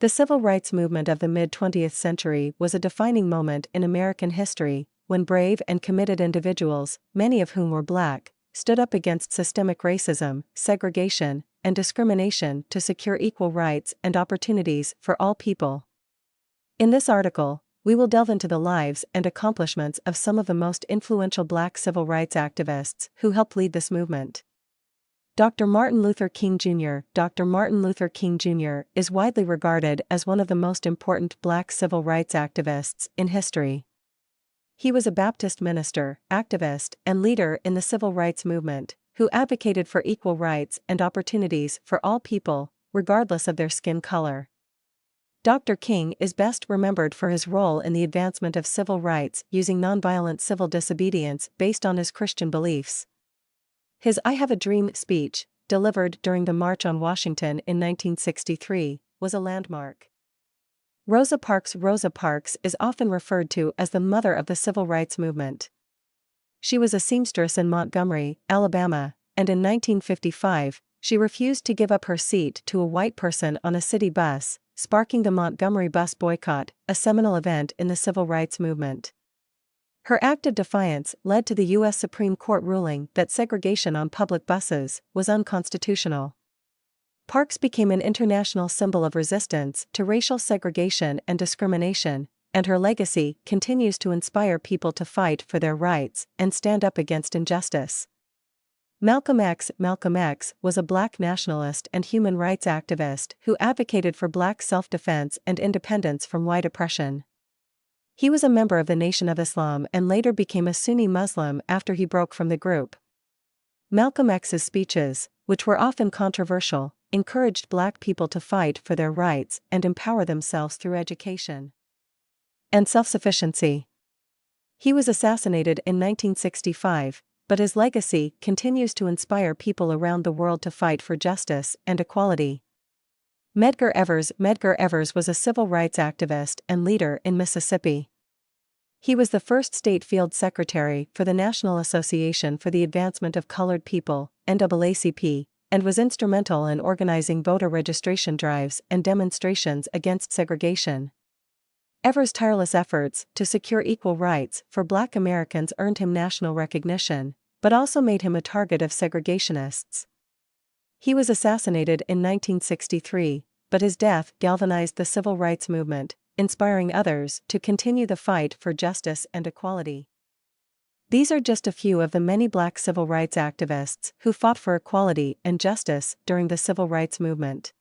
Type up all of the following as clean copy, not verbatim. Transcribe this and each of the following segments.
The civil rights movement of the mid-20th century was a defining moment in American history, when brave and committed individuals, many of whom were Black, stood up against systemic racism, segregation, and discrimination to secure equal rights and opportunities for all people. In this article, we will delve into the lives and accomplishments of some of the most influential Black civil rights activists who helped lead this movement. Dr. Martin Luther King Jr. Dr. Martin Luther King Jr. is widely regarded as one of the most important Black civil rights activists in history. He was a Baptist minister, activist, and leader in the civil rights movement, who advocated for equal rights and opportunities for all people, regardless of their skin color. Dr. King is best remembered for his role in the advancement of civil rights using nonviolent civil disobedience based on his Christian beliefs. His "I Have a Dream" speech, delivered during the March on Washington in 1963, was a landmark. Rosa Parks is often referred to as the mother of the civil rights movement. She was a seamstress in Montgomery, Alabama, and in 1955, she refused to give up her seat to a white person on a city bus, sparking the Montgomery bus boycott, a seminal event in the civil rights movement. Her act of defiance led to the U.S. Supreme Court ruling that segregation on public buses was unconstitutional. Parks became an international symbol of resistance to racial segregation and discrimination, and her legacy continues to inspire people to fight for their rights and stand up against injustice. Malcolm X was a Black nationalist and human rights activist who advocated for Black self-defense and independence from white oppression. He was a member of the Nation of Islam and later became a Sunni Muslim after he broke from the group. Malcolm X's speeches, which were often controversial, encouraged Black people to fight for their rights and empower themselves through education and self-sufficiency. He was assassinated in 1965, but his legacy continues to inspire people around the world to fight for justice and equality. Medgar Evers was a civil rights activist and leader in Mississippi. He was the first state field secretary for the National Association for the Advancement of Colored People, NAACP, and was instrumental in organizing voter registration drives and demonstrations against segregation. Evers' tireless efforts to secure equal rights for Black Americans earned him national recognition, but also made him a target of segregationists. He was assassinated in 1963, but his death galvanized the civil rights movement, inspiring others to continue the fight for justice and equality. These are just a few of the many Black civil rights activists who fought for equality and justice during the civil rights movement.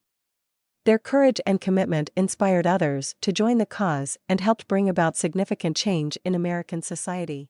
Their courage and commitment inspired others to join the cause and helped bring about significant change in American society.